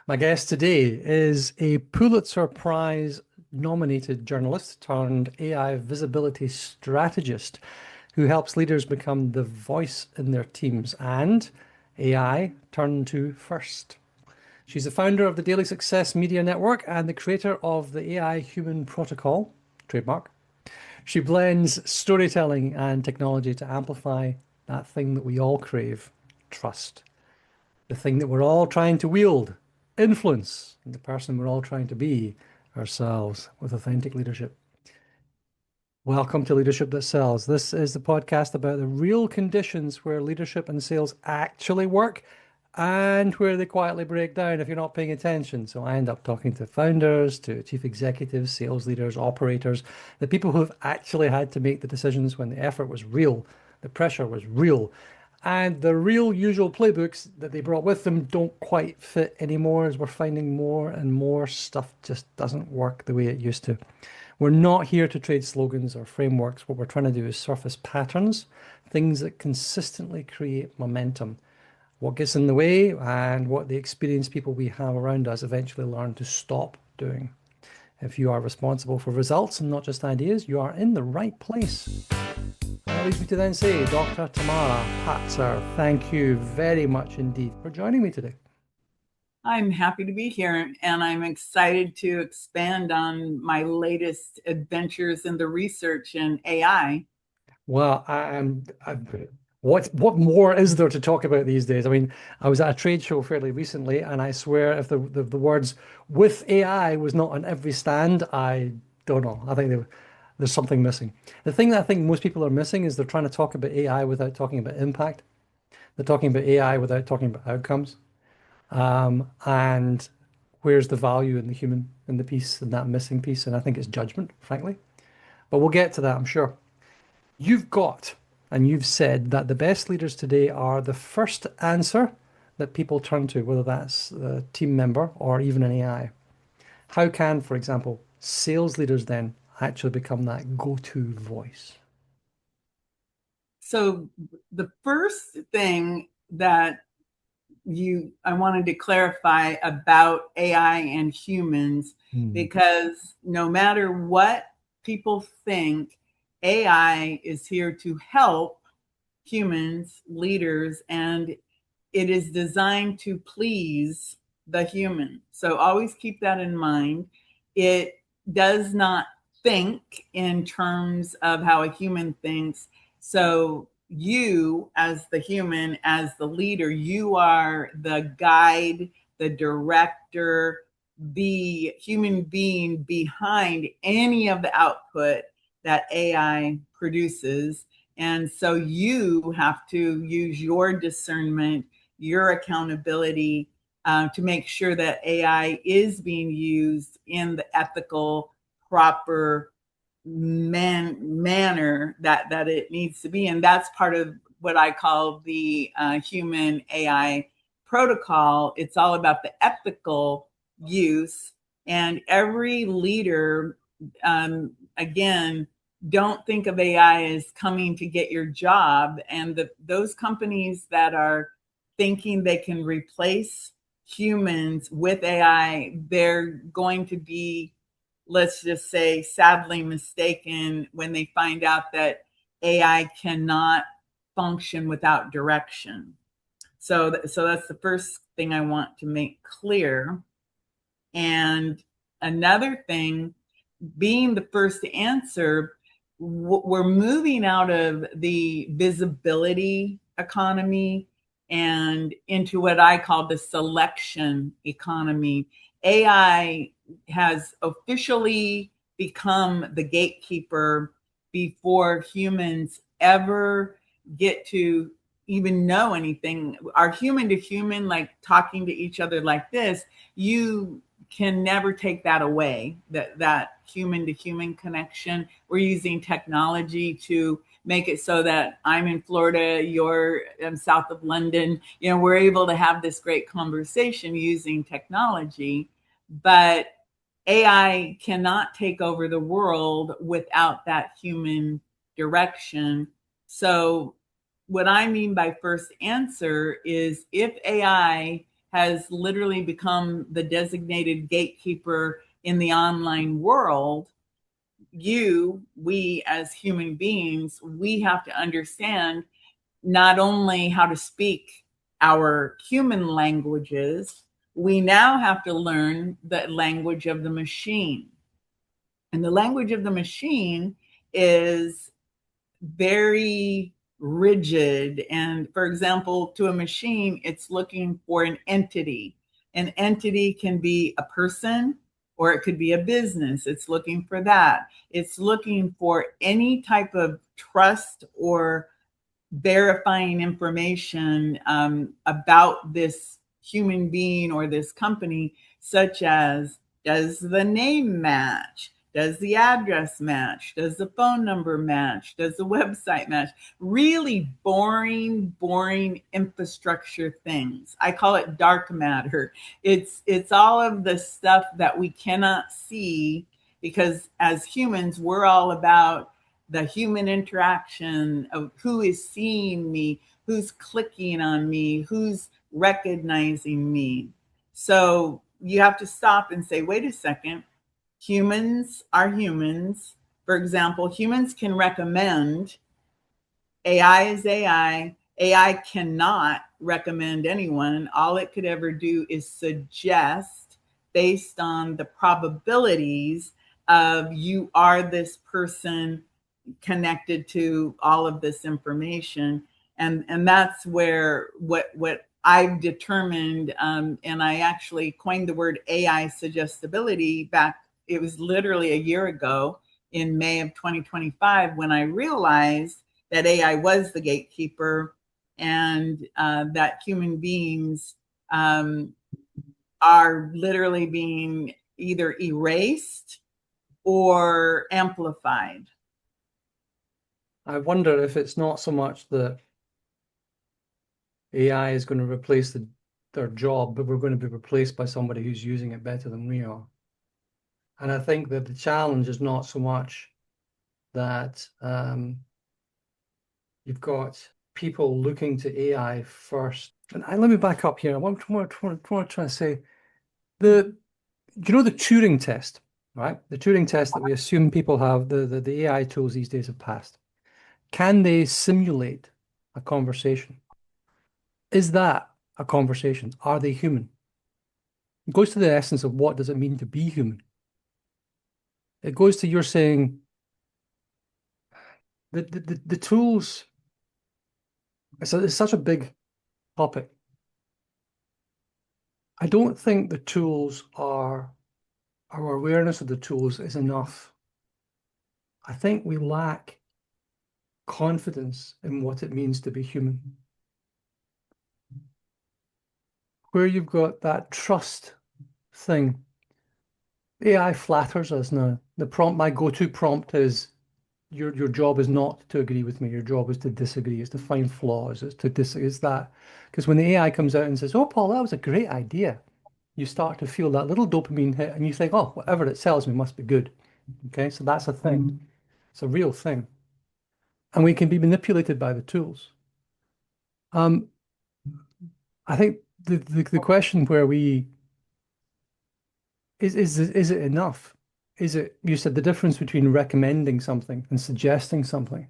My guest today is a Pulitzer Prize nominated journalist turned AI visibility strategist who helps leaders become the voice in their teams and AI turn to first. She's the founder of the Daily Success Media Network and the creator of the AI Human Protocol, trademark. She blends storytelling and technology to amplify that thing that we all crave, trust. The thing that we're all trying to wield, influence, and the person we're all trying to be ourselves with authentic leadership. Welcome to Leadership That Sells. This is the podcast about the real conditions where leadership and sales actually work and where they quietly break down if you're not paying attention. So I end up talking to founders, to chief executives, sales leaders, operators, the people who've actually had to make the decisions when the effort was real, the pressure was real, and the real usual playbooks that they brought with them don't quite fit anymore, as we're finding more and more stuff just doesn't work the way it used to. We're not here to trade slogans or frameworks. What we're trying to do is surface patterns, things that consistently create momentum. What gets in the way and what the experienced people we have around us eventually learn to stop doing. If you are responsible for results and not just ideas, you are in the right place. That leads me to then say, Dr. Tamara Patzer, thank you very much indeed for joining me today. I'm happy to be here, and I'm excited to expand on my latest adventures in the research in AI. Well, what more is there to talk about these days? I mean, I was at a trade show fairly recently, and I swear if the words "with AI" was not on every stand, I don't know. I think there's something missing. The thing that I think most people are missing is they're trying to talk about AI without talking about impact. They're talking about AI without talking about outcomes. And where's the value in the human, in the piece, in that missing piece? And I think it's judgment, frankly. But we'll get to that, I'm sure. And you've said that the best leaders today are the first answer that people turn to, whether that's a team member or even an AI. How can, for example, sales leaders then actually become that go-to voice? So the first thing that I wanted to clarify about AI and humans, because no matter what people think, AI is here to help humans, leaders, and it is designed to please the human. So always keep that in mind. It does not think in terms of how a human thinks. So you, as the human, as the leader, you are the guide, the director, the human being behind any of the output that AI produces. And so you have to use your discernment, your accountability to make sure that AI is being used in the ethical, proper manner that it needs to be. And that's part of what I call the human AI protocol. It's all about the ethical use. And every leader, again, don't think of AI as coming to get your job. And those companies that are thinking they can replace humans with AI, they're going to be, let's just say, sadly mistaken when they find out that AI cannot function without direction. So that's the first thing I want to make clear. And another thing, being the first answer, we're moving out of the visibility economy and into what I call the selection economy. AI has officially become the gatekeeper before humans ever get to even know anything. Our human to human, like talking to each other like this, you can never take that away, that human to human connection. We're using technology to make it so that I'm in Florida, you're south of London. We're able to have this great conversation using technology, but AI cannot take over the world without that human direction. So what I mean by first answer is if AI has literally become the designated gatekeeper in the online world, we as human beings, we have to understand not only how to speak our human languages, we now have to learn the language of the machine. And the language of the machine is very rigid. And for example, to a machine, it's looking for an entity. An entity can be a person or it could be a business. It's looking for that. It's looking for any type of trust or verifying information about this human being or this company, such as does the name match? Does the address match? Does the phone number match? Does the website match? Really boring infrastructure things. I call it dark matter. It's all of the stuff that we cannot see because as humans, we're all about the human interaction of who is seeing me, who's clicking on me, who's recognizing me. So you have to stop and say, wait a second, humans are humans. For example, humans can recommend, AI is AI. AI cannot recommend anyone. All it could ever do is suggest based on the probabilities of you are this person connected to all of this information. And that's where what I've determined, and I actually coined the word AI suggestibility back, it was literally a year ago in May of 2025 when I realized that AI was the gatekeeper and that human beings are literally being either erased or amplified. I wonder if it's not so much that AI is going to replace their job, but we're going to be replaced by somebody who's using it better than we are. And I think that the challenge is not so much that you've got people looking to AI first. And let me back up here. I want to try to say the Turing test, right? The Turing test that we assume people have, the AI tools these days have passed. Can they simulate a conversation? Is that a conversation? Are they human? It goes to the essence of what does it mean to be human? It goes to your saying the tools, it's such a big topic. I don't think the tools are, our awareness of the tools is enough. I think we lack confidence in what it means to be human. Where you've got that trust thing, AI flatters us now. My go-to prompt is your job is not to agree with me. Your job is to disagree. Is to find flaws. Is that because when the AI comes out and says, "Oh, Paul, that was a great idea," you start to feel that little dopamine hit, and you think, "Oh, whatever it tells me must be good." Okay, so that's a thing. It's a real thing, and we can be manipulated by the tools. I think the question where we is it enough? Is it, you said the difference between recommending something and suggesting something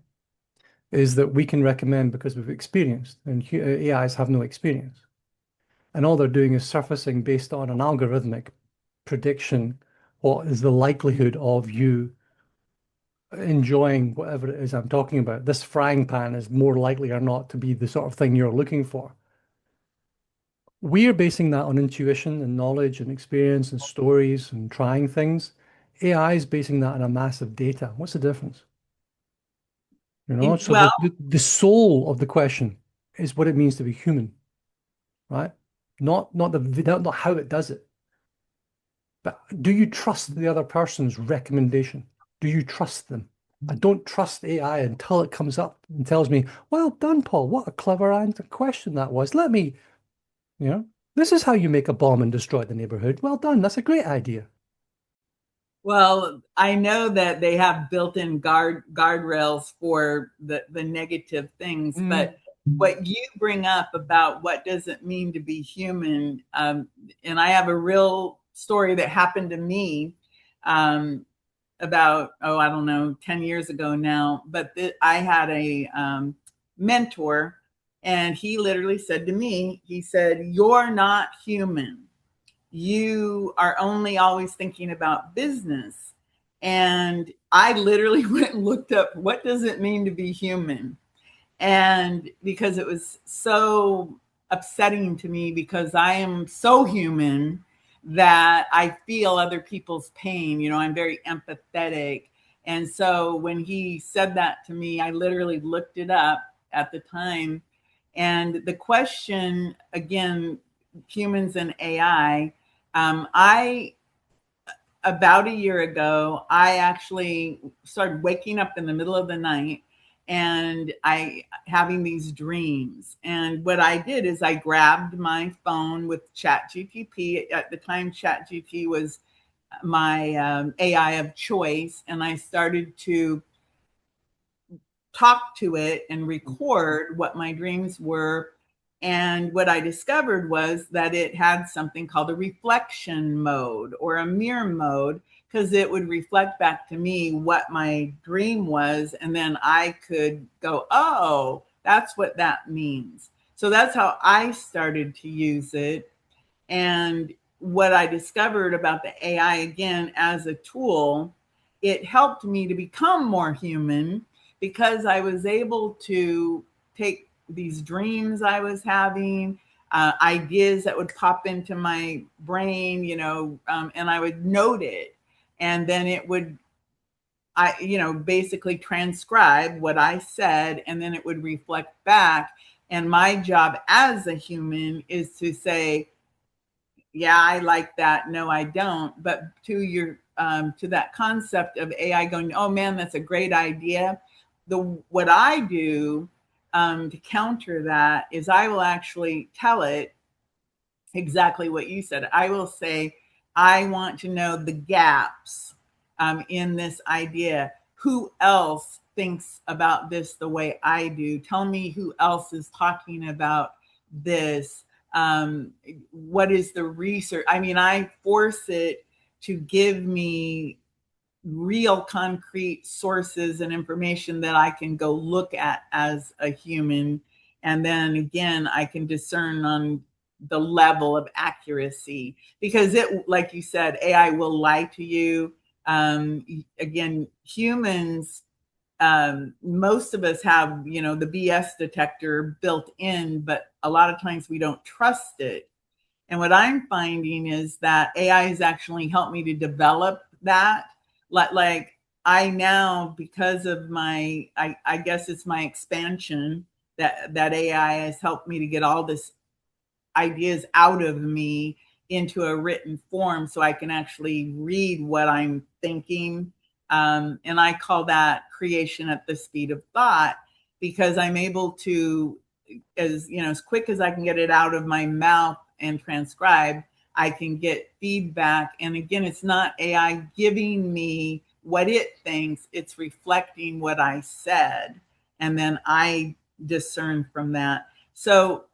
is that we can recommend because we've experienced, and AIs have no experience. And all they're doing is surfacing based on an algorithmic prediction, what is the likelihood of you enjoying whatever it is I'm talking about. This frying pan is more likely or not to be the sort of thing you're looking for. We're basing that on intuition and knowledge and experience and stories and trying things. AI is basing that on a massive data. What's the difference? So Well, the soul of the question is what it means to be human, right? Not how it does it. But do you trust the other person's recommendation? Do you trust them? I don't trust AI until it comes up and tells me, well done, Paul. What a clever question that was. This is how you make a bomb and destroy the neighborhood. Well done. That's a great idea. Well, I know that they have built-in guardrails for the negative things, Mm. but what you bring up about what does it mean to be human, and I have a real story that happened to me um, about, oh, I don't know, 10 years ago now, but I had a mentor, and he literally said to me, he said, "You're not human. You are only always thinking about business." And I literally went and looked up, what does it mean to be human? And because it was so upsetting to me, because I am so human that I feel other people's pain. You know, I'm very empathetic. And so when he said that to me, I literally looked it up at the time. And the question, again, humans and AI, I about a year ago, I actually started waking up in the middle of the night and I having these dreams. And what I did is I grabbed my phone with ChatGPT. At the time, ChatGPT was my AI of choice, and I started to talk to it and record what my dreams were. And what I discovered was that it had something called a reflection mode or a mirror mode, because it would reflect back to me what my dream was. And then I could go, oh, that's what that means. So that's how I started to use it. And what I discovered about the AI, again, as a tool, it helped me to become more human, because I was able to take these dreams I was having, ideas that would pop into my brain, and I would note it. And then it would, basically transcribe what I said, and then it would reflect back. And my job as a human is to say, yeah, I like that. No, I don't. But to that concept of AI going, oh man, that's a great idea. What I do to counter that is I will actually tell it exactly what you said. I will say, I want to know the gaps in this idea. Who else thinks about this the way I do? Tell me who else is talking about this. What is the research? I mean, I force it to give me real concrete sources and information that I can go look at as a human. And then again, I can discern on the level of accuracy, because it, like you said, AI will lie to you. Again, humans, most of us have, the BS detector built in, but a lot of times we don't trust it. And what I'm finding is that AI has actually helped me to develop that. Like I now, because of I guess it's my expansion, that AI has helped me to get all this ideas out of me into a written form, so I can actually read what I'm thinking. And I call that creation at the speed of thought, because I'm able to, as quick as I can get it out of my mouth and transcribe, I can get feedback. And again, it's not AI giving me what it thinks, it's reflecting what I said. And then I discern from that. So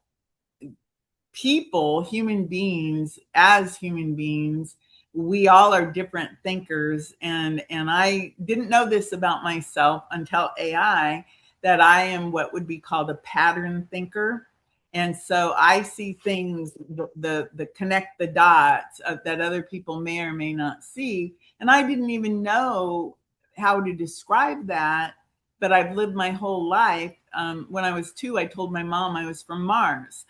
people, human beings, as human beings, we all are different thinkers. And I didn't know this about myself until AI, that I am what would be called a pattern thinker. And so I see things, the connect the dots that other people may or may not see. And I didn't even know how to describe that, but I've lived my whole life. When I was 2, I told my mom I was from Mars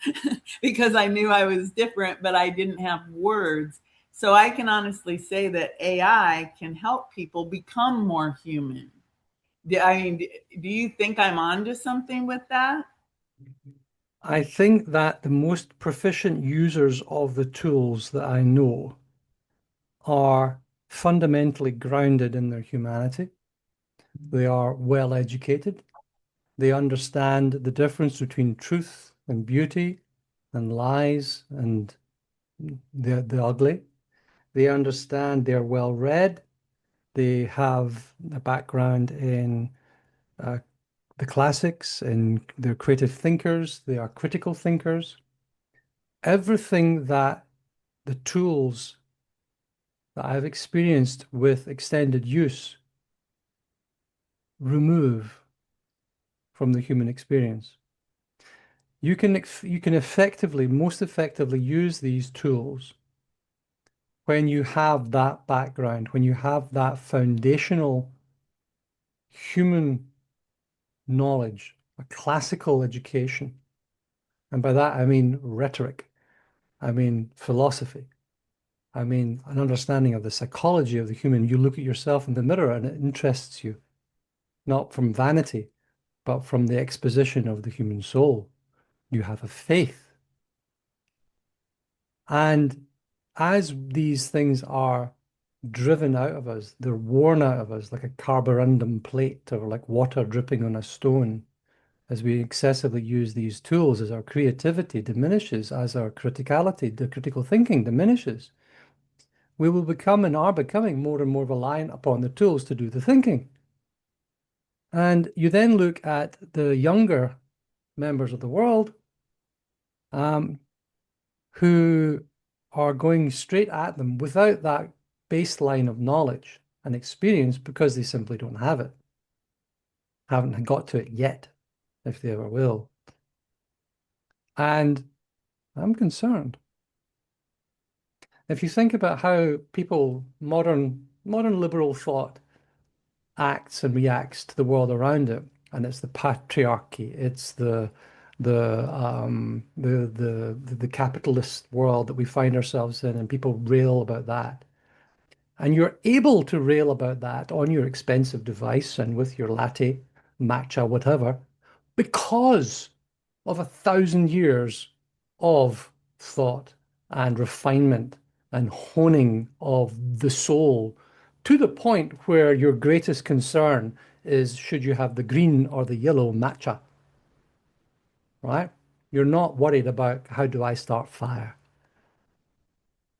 because I knew I was different, but I didn't have words. So I can honestly say that AI can help people become more human. I mean, do you think I'm onto something with that? I think that the most proficient users of the tools that I know are fundamentally grounded in their humanity. They are well educated. They understand the difference between truth and beauty and lies and the ugly. They understand they're well read. They have a background in uh, the classics, and they're creative thinkers. They are critical thinkers. Everything that the tools that I've experienced with extended use remove from the human experience. You can most effectively use these tools when you have that background, when you have that foundational human knowledge, a classical education. And by that, I mean rhetoric, I mean philosophy, I mean an understanding of the psychology of the human. You look at yourself in the mirror and it interests you, not from vanity, but from the exposition of the human soul. You have a faith. And as these things are driven out of us, they're worn out of us like a carborundum plate or like water dripping on a stone. As we excessively use these tools, as our creativity diminishes, as our criticality, the critical thinking diminishes, we will become and are becoming more and more reliant upon the tools to do the thinking. And you then look at the younger members of the world um, who are going straight at them without that baseline of knowledge and experience because they simply don't have it, haven't got to it yet, if they ever will. And I'm concerned. If you think about how modern liberal thought acts and reacts to the world around it, and it's the patriarchy, it's the capitalist world that we find ourselves in, and people rail about that. And you're able to rail about that on your expensive device and with your latte, matcha, whatever, because of 1,000 years of thought and refinement and honing of the soul to the point where your greatest concern is should you have the green or the yellow matcha, right? You're not worried about how do I start fire.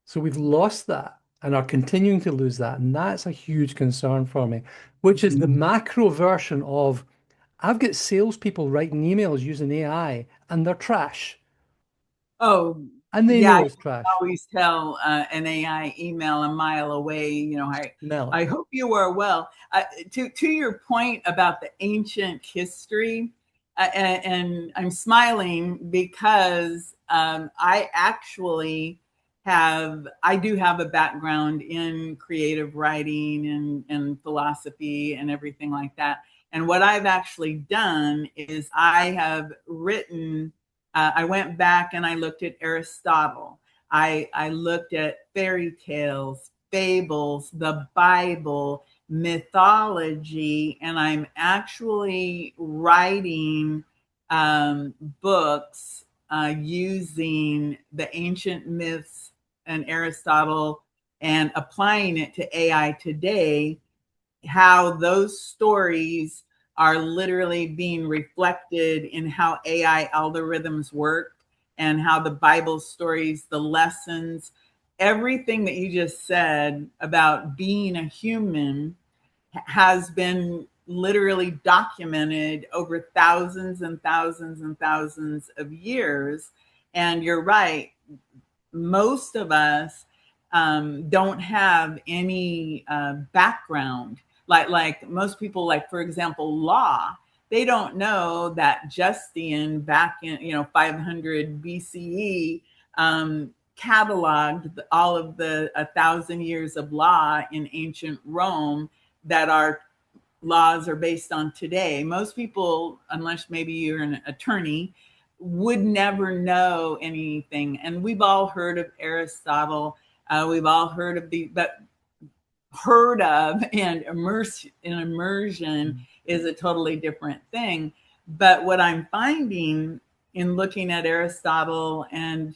So we've lost that and are continuing to lose that. And that's a huge concern for me, which is the macro version of I've got salespeople writing emails using AI and they're trash. Oh, And they yeah, know I it's can trash. always tell an AI email a mile away. Smell it. I hope you are well. To your point about the ancient history, and I'm smiling because I do have a background in creative writing and philosophy and everything like that. And what I've actually done is I have written I went back and I looked at Aristotle. I looked at fairy tales, fables, the Bible, mythology, and I'm actually writing books using the ancient myths and Aristotle and applying it to AI today, how those stories are literally being reflected in how AI algorithms work and how the Bible stories, the lessons, everything that you just said about being a human has been literally documented over thousands and thousands and thousands of years. And you're right, most of us don't have any background. Like most people, like for example, law. They don't know that Justinian back in 500 BCE cataloged all of the 1,000 years of law in ancient Rome that our laws are based on today. Most people, unless maybe you're an attorney, would never know anything. And we've all heard of Aristotle. We've all heard of but heard of and immersion is a totally different thing. But what I'm finding in looking at Aristotle and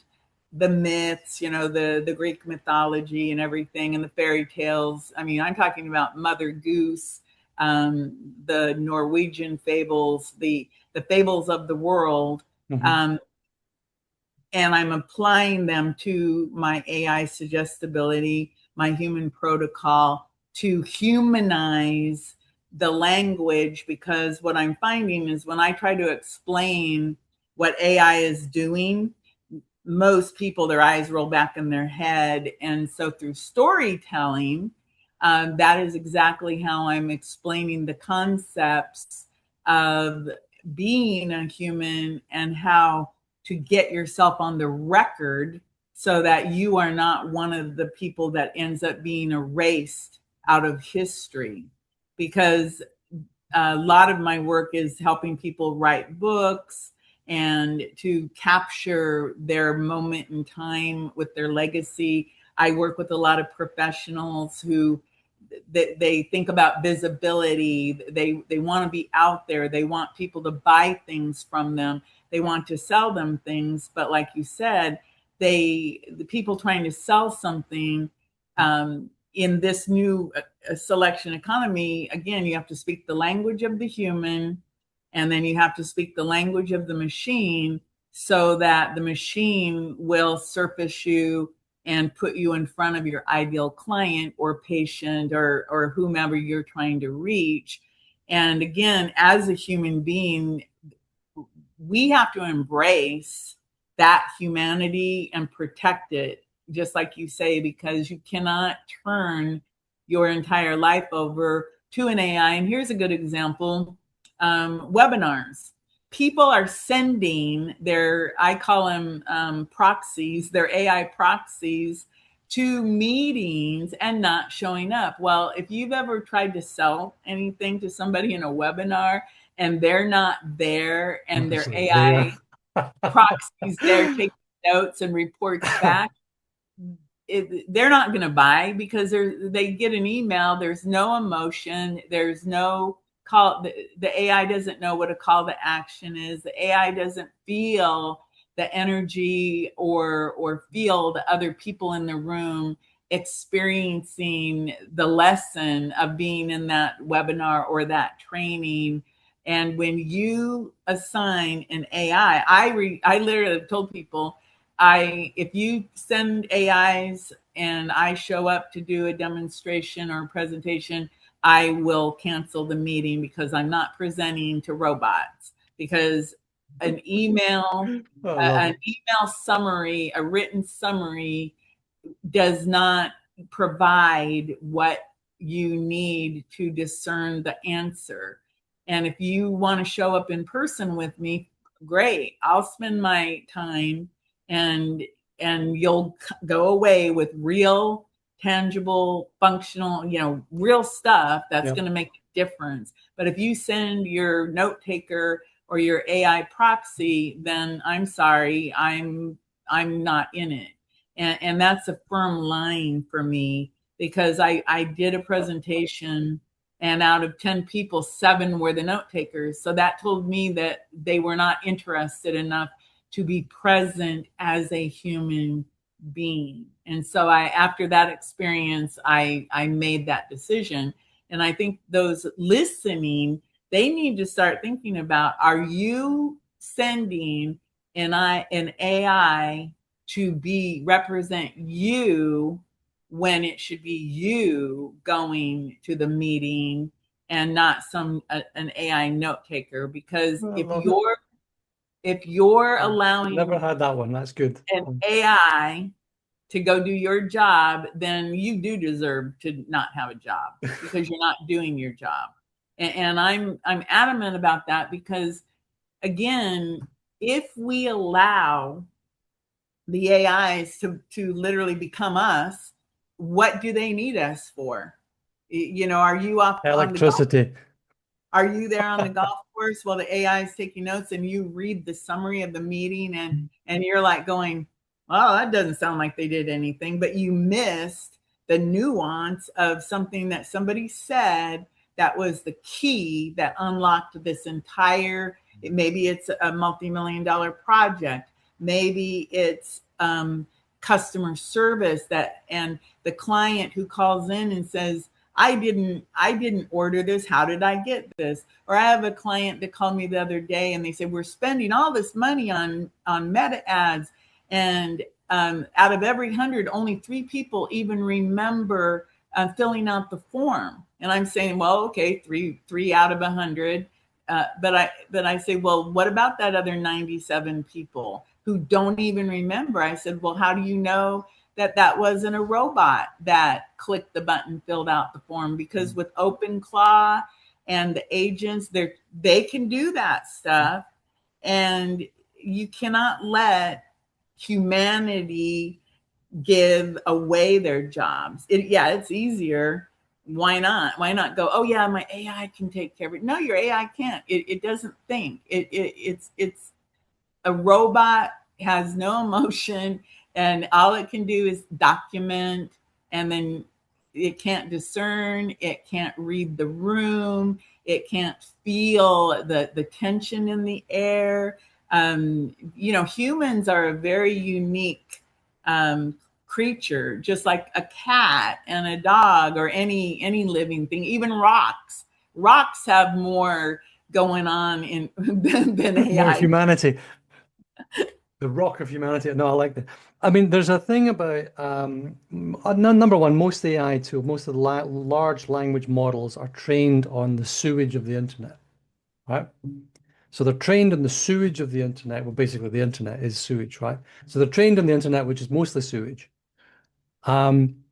the myths, the Greek mythology and everything, and the fairy tales. I mean, I'm talking about Mother Goose, the Norwegian fables, the fables of the world. Mhm. Um, and I'm applying them to my AI suggestibility, my human protocol. to humanize the language, because what I'm finding is when I try to explain what AI is doing, most people, their eyes roll back in their head. And so through storytelling, that is exactly how I'm explaining the concepts of being a human and how to get yourself on the record so that you are not one of the people that ends up being erased out of history. Because a lot of my work is helping people write books and to capture their moment in time with their legacy. I work with a lot of professionals who they think about visibility. They want to be out there. They want people to buy things from them. They want to sell them things. But like you said, the people trying to sell something, in this new selection economy, again, you have to speak the language of the human, and then you have to speak the language of the machine so that the machine will surface you and put you in front of your ideal client or patient or whomever you're trying to reach. And again, as a human being, we have to embrace that humanity and protect it, just like you say, because you cannot turn your entire life over to an AI. And here's a good example: webinars. People are sending their, I call them proxies, their AI proxies to meetings and not showing up. Well, if you've ever tried to sell anything to somebody in a webinar and they're not there and their AI proxies there taking notes and reports back, they're not going to buy, because they get an email. There's no emotion. There's no call. The AI doesn't know what a call to action is. The AI doesn't feel the energy or feel the other people in the room experiencing the lesson of being in that webinar or that training. And when you assign an AI, I literally told people, if you send AIs and I show up to do a demonstration or a presentation, I will cancel the meeting, because I'm not presenting to robots. Because an email summary, a written summary, does not provide what you need to discern the answer. And if you want to show up in person with me, great. I'll spend my time, and you'll go away with real, tangible, functional, real stuff that's going to make a difference. But if you send your note taker or your AI proxy, then I'm sorry, I'm not in it. And that's a firm line for me, because I did a presentation, and out of 10 people, 7 were the note takers. So that told me that they were not interested enough to be present as a human being. And so after that experience, I made that decision. And I think those listening, they need to start thinking about, are you sending an AI to represent you when it should be you going to the meeting and not an AI note taker? Because if you're allowing, never had that one. That's good. An AI to go do your job, then you do deserve to not have a job, because you're not doing your job. And I'm adamant about that, because again, if we allow the AIs to literally become us, what do they need us for? Are you off electricity? Are you there on the golf course while the AI is taking notes and you read the summary of the meeting and you're like going, well, that doesn't sound like they did anything, but you missed the nuance of something that somebody said that was the key that unlocked this entire, maybe it's a multi-million-dollar project. Maybe it's customer service and the client who calls in and says, I didn't order this. How did I get this? Or I have a client that called me the other day and they said, we're spending all this money on meta ads. And out of every 100, only 3 people even remember filling out the form. And I'm saying, well, okay, three out of 100. But I say, well, what about that other 97 people who don't even remember? I said, well, how do you know that that wasn't a robot that clicked the button, filled out the form? Because with OpenClaw and the agents, they can do that stuff, and you cannot let humanity give away their jobs. It's easier. Why not? Why not go, oh yeah, my AI can take care of it? No, your AI can't. It doesn't think. It's a robot, has no emotion, and all it can do is document, and then it can't discern, it can't read the room, it can't feel the tension in the air. Humans are a very unique creature, just like a cat and a dog or any living thing. Even rocks have more going on in than More AI. humanity. The rock of humanity. No, I like that. I mean, there's a thing about number one, most AI tools, most of the large language models are trained on the sewage of the internet, right? So they're trained on the sewage of the internet. Well, basically, the internet is sewage, right? So they're trained on the internet, which is mostly sewage. Um,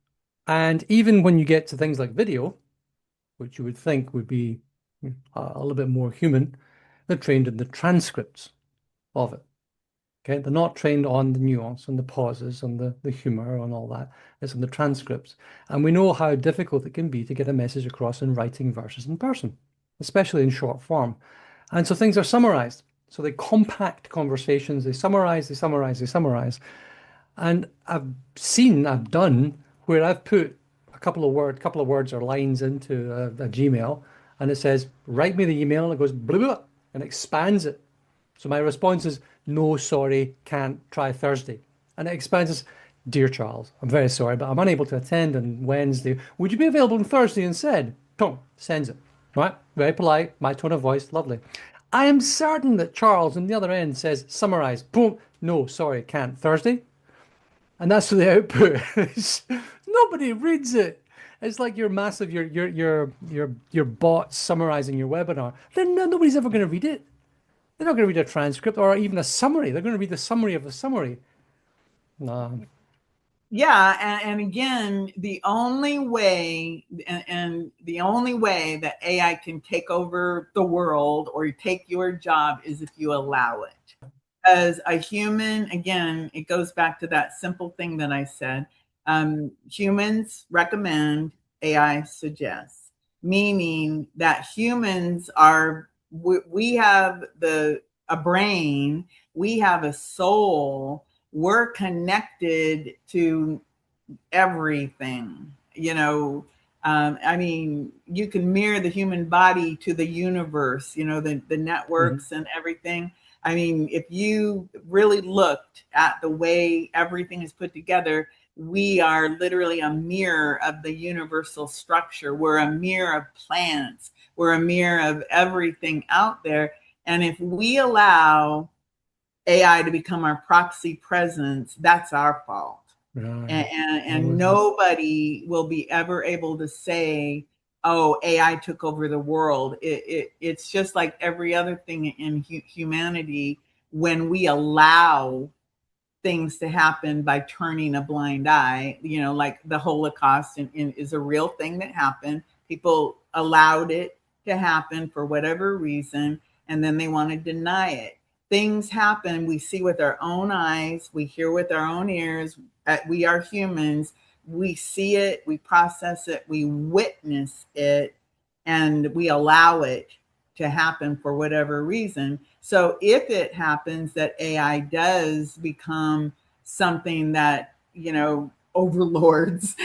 and even when you get to things like video, which you would think would be a little bit more human, they're trained in the transcripts of it. Okay, they're not trained on the nuance and the pauses and the humor and all that. It's on the transcripts. And we know how difficult it can be to get a message across in writing versus in person, especially in short form. And so things are summarized. So they compact conversations, they summarize, they summarize, they summarize. And I've done where I've put couple of words or lines into a Gmail, and it says, write me the email, and it goes blah, blah, and expands it. So my response is, no, sorry, can't, try Thursday. And it expands as, dear Charles, I'm very sorry, but I'm unable to attend on Wednesday. Would you be available on Thursday instead? Boom, sends it. Right? Very polite, my tone of voice, lovely. I am certain that Charles on the other end says, summarize, boom, no, sorry, can't, Thursday. And that's for the output. Nobody reads it. It's like your massive, your bot summarizing your webinar. Then nobody's ever going to read it. They're not going to read a transcript or even a summary. They're going to read the summary of the summary. No. Yeah, and again, the only way and the only way that AI can take over the world or take your job is if you allow it. As a human, again, it goes back to that simple thing that I said. Humans recommend, AI suggests, meaning that humans are, we have a brain, we have a soul, we're connected to everything. I mean, you can mirror the human body to the universe, the Mhm. networks and everything. I mean, if you really looked at the way everything is put together, we are literally a mirror of the universal structure. We're a mirror of plants. We're a mirror of everything out there. And if we allow AI to become our proxy presence, that's our fault. Right. And Always. nobody will be ever able to say, oh, AI took over the world. It's just like every other thing in humanity. When we allow things to happen by turning a blind eye, like the Holocaust is a real thing that happened. People allowed it to happen for whatever reason, and then they want to deny it. Things happen, we see with our own eyes, we hear with our own ears. We are humans. We see it, we process it, we witness it, and we allow it to happen for whatever reason. So if it happens that AI does become something that, overlords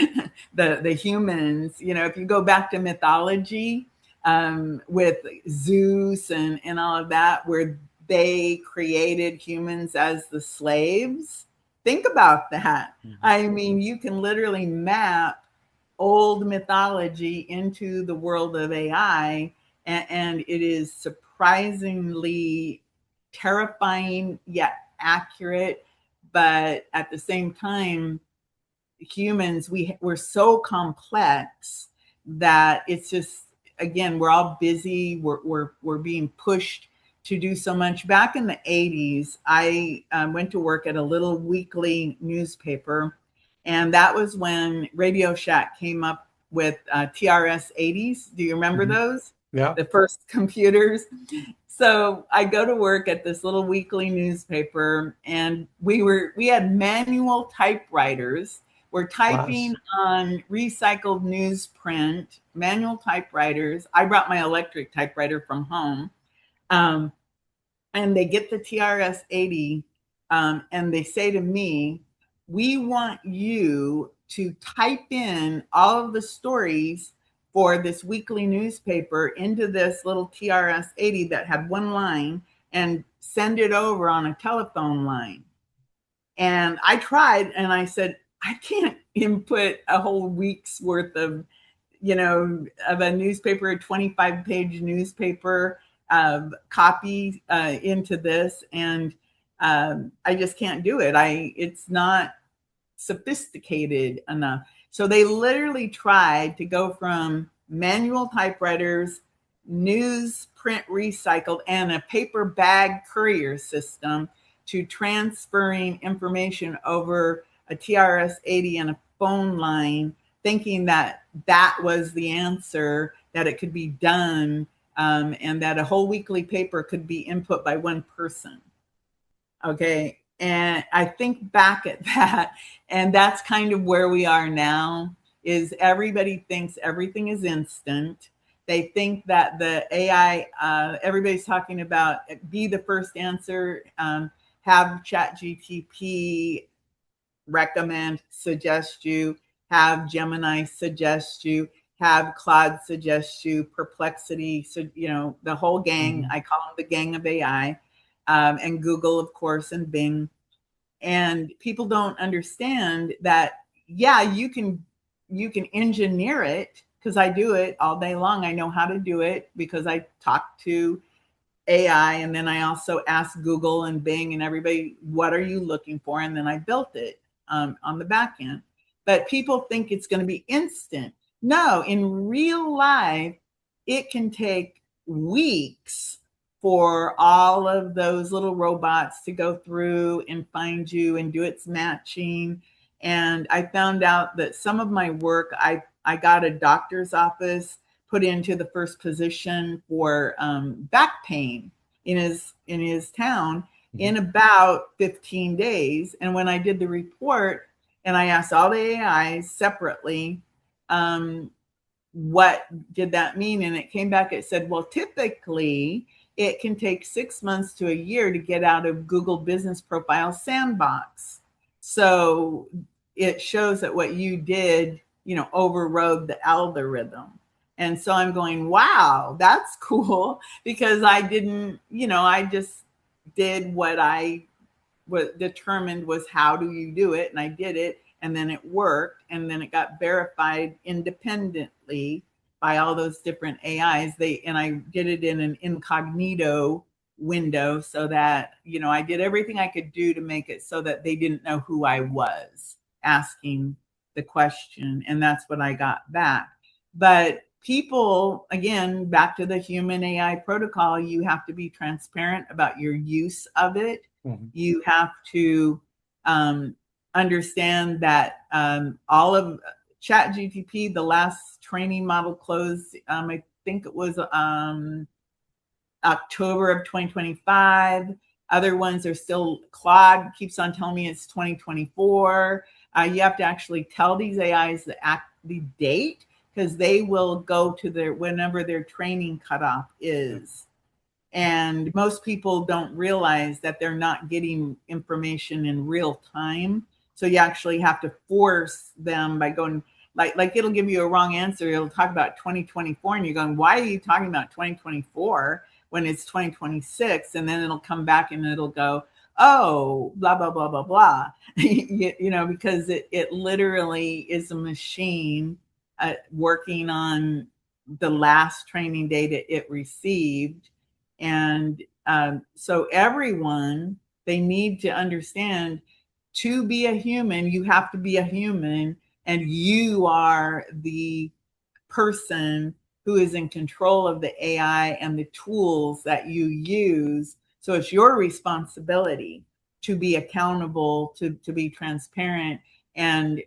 the humans, if you go back to mythology, with Zeus and all of that, where they created humans as the slaves. Think about that. Mhm. I mean, you can literally map old mythology into the world of AI, and it is surprisingly terrifying yet accurate. But at the same time, humans, we're so complex that it's just, again, we're all busy. We're being pushed to do so much. Back in the 80s, I went to work at a little weekly newspaper, and that was when Radio Shack came up with TRS 80s. Do you remember those? Yeah. The first computers. So I go to work at this little weekly newspaper, and we had manual typewriters. We're typing on recycled newsprint, manual typewriters. I brought my electric typewriter from home. And they get the TRS 80, and they say to me, we want you to type in all of the stories for this weekly newspaper into this little TRS 80 that had one line and send it over on a telephone line. And I tried, and I said, I can't input a whole week's worth of, of a newspaper, a 25-page newspaper copy into this. And I just can't do it. It's not sophisticated enough. So they literally tried to go from manual typewriters, newsprint recycled, and a paper bag courier system to transferring information over a TRS 80 and a phone line, thinking that that was the answer, that it could be done, and that a whole weekly paper could be input by one person. Okay. And I think back at that, and that's kind of where we are now, is everybody thinks everything is instant. They think that the AI, everybody's talking about be the first answer, have ChatGPT recommend, suggest you, have Gemini suggest you, have Claude suggest you, Perplexity, so the whole gang. I call them the gang of AI, and Google, of course, and Bing. And people don't understand that, yeah, you can engineer it, because I do it all day long. I know how to do it because I talk to AI, and then I also asked Google and Bing and everybody, what are you looking for? And then I built it on the back end. But people think it's going to be instant. No, in real life, it can take weeks for all of those little robots to go through and find you and do its matching. And I found out that some of my work, I got a doctor's office put into the first position for back pain in his town in about 15 days. And when I did the report and I asked all the AIs separately, what did that mean? And it came back, it said, well, typically it can take 6 months to a year to get out of Google Business Profile Sandbox. So it shows that what you did, overrode the algorithm. And so I'm going, wow, that's cool, because I didn't, I just did what I was determined was how do you do it. And I did it, and then it worked. And then it got verified independently by all those different AIs. And I did it in an incognito window so that, I did everything I could do to make it so that they didn't know who I was asking the question. And that's what I got back. But people, again, back to the human AI protocol, you have to be transparent about your use of it. You have to understand that all of ChatGPT, the last training model closed, I think it was October of 2025. Other ones are still, Claude keeps on telling me it's 2024. You have to actually tell these AIs the date, because they will go to whenever their training cutoff is. And most people don't realize that they're not getting information in real time. So you actually have to force them by going, like it'll give you a wrong answer. It'll talk about 2024, and you're going, why are you talking about 2024 when it's 2026? And then it'll come back and it'll go, oh, blah, blah, blah, blah, blah. Because it literally is a machine working on the last training data it received. And so everyone, they need to understand to be a human, you have to be a human, and you are the person who is in control of the AI and the tools that you use. So it's your responsibility to be accountable, to be transparent, and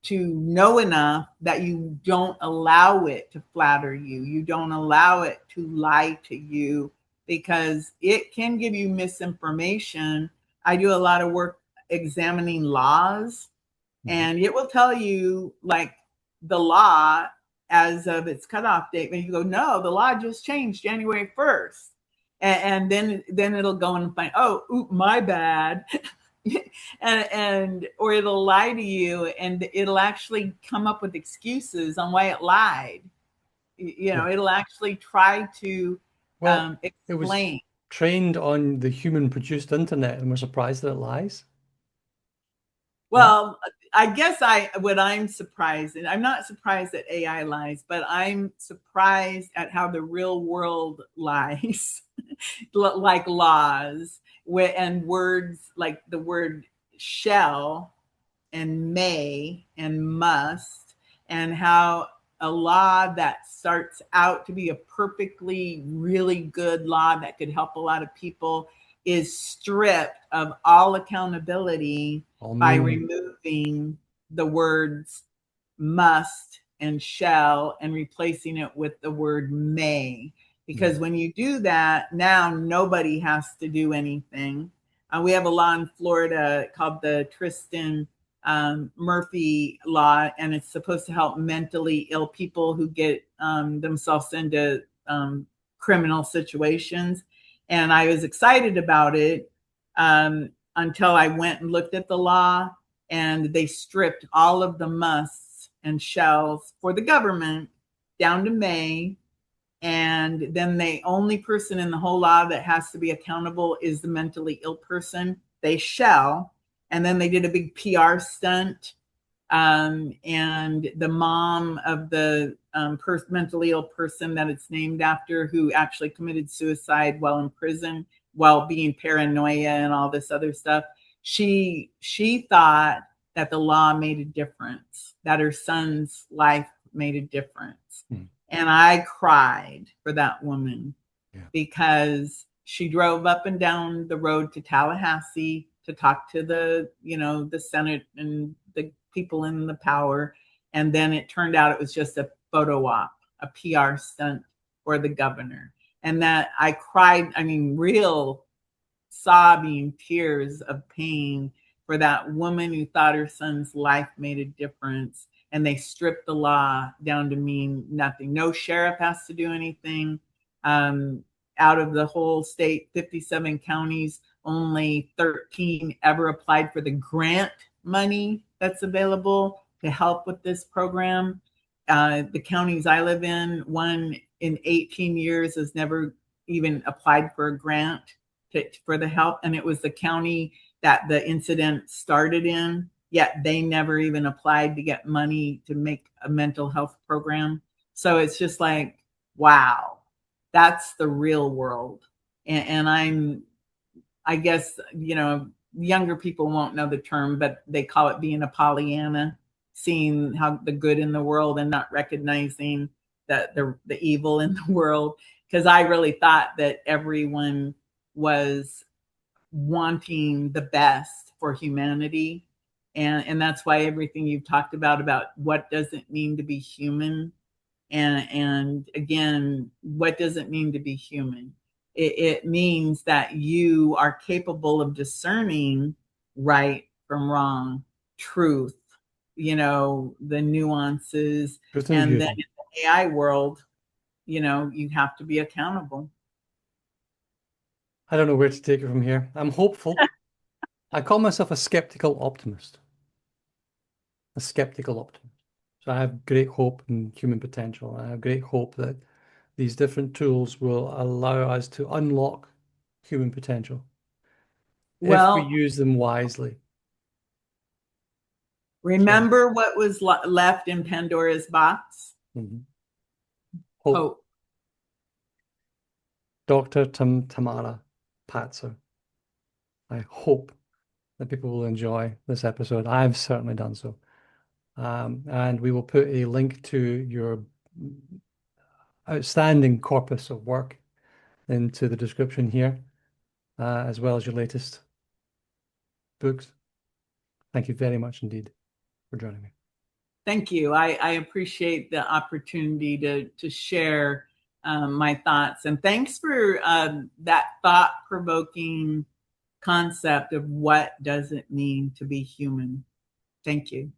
to know enough that you don't allow it to flatter you. You don't allow it to lie to you, because it can give you misinformation. I do a lot of work examining laws, and it will tell you like the law as of its cutoff date. And you go, no, the law just changed January 1st. And then it'll go and find, oh, oop, my bad. and or it'll lie to you, and it'll actually come up with excuses on why it lied. Yeah. It'll actually try to Well, it was explain. trained on the human-produced internet, and we're surprised that it lies. Yeah. Well, I guess what I'm surprised, and I'm not surprised that AI lies, but I'm surprised at how the real world lies, like laws, and words like the word shall and may and must, and how a law that starts out to be a perfectly really good law that could help a lot of people is stripped of all accountability by removing the words must and shall and replacing it with the word may. Because when you do that, now nobody has to do anything. We have a law in Florida called the Tristan Murphy law, and it's supposed to help mentally ill people who get themselves into criminal situations. And I was excited about it until I went and looked at the law, and they stripped all of the musts and shalls for the government down to may. And then the only person in the whole law that has to be accountable is the mentally ill person. They shall. And then they did a big PR stunt. And the mom of the mentally ill person that it's named after, who actually committed suicide while in prison, while being paranoia and all this other stuff, she thought that the law made a difference, that her son's life made a difference. And I cried for that woman because she drove up and down the road to Tallahassee to talk to the Senate and the people in the power. And then it turned out it was just a photo op, a PR stunt for the governor. And that I cried, I mean, real sobbing tears of pain for that woman who thought her son's life made a difference. And they stripped the law down to mean nothing. No sheriff has to do anything. Out of the whole state, 57 counties, only 13 ever applied for the grant money that's available to help with this program. The counties I live in, one in 18 years has never even applied for a grant for the help. And it was the county that the incident started in, yet they never even applied to get money to make a mental health program. So it's just like, wow, that's the real world. And I guess, younger people won't know the term, but they call it being a Pollyanna, seeing how the good in the world and not recognizing that the evil in the world. Because I really thought that everyone was wanting the best for humanity. And that's why everything you've talked about what does it mean to be human, and again, what does it mean to be human? It means that you are capable of discerning right from wrong, truth, the nuances. And then in the AI world, you have to be accountable. I don't know where to take it from here. I'm hopeful. I call myself a skeptical optimist. A skeptical optimist. So I have great hope in human potential. I have great hope that these different tools will allow us to unlock human potential if we use them wisely. Remember what was left in Pandora's box? Hope. Dr. Tamara Patzer. I hope that people will enjoy this episode. I've certainly done so. And we will put a link to your outstanding corpus of work into the description here, as well as your latest books. Thank you very much indeed for joining me. Thank you. I appreciate the opportunity to share my thoughts. And thanks for that thought-provoking concept of what does it mean to be human. Thank you.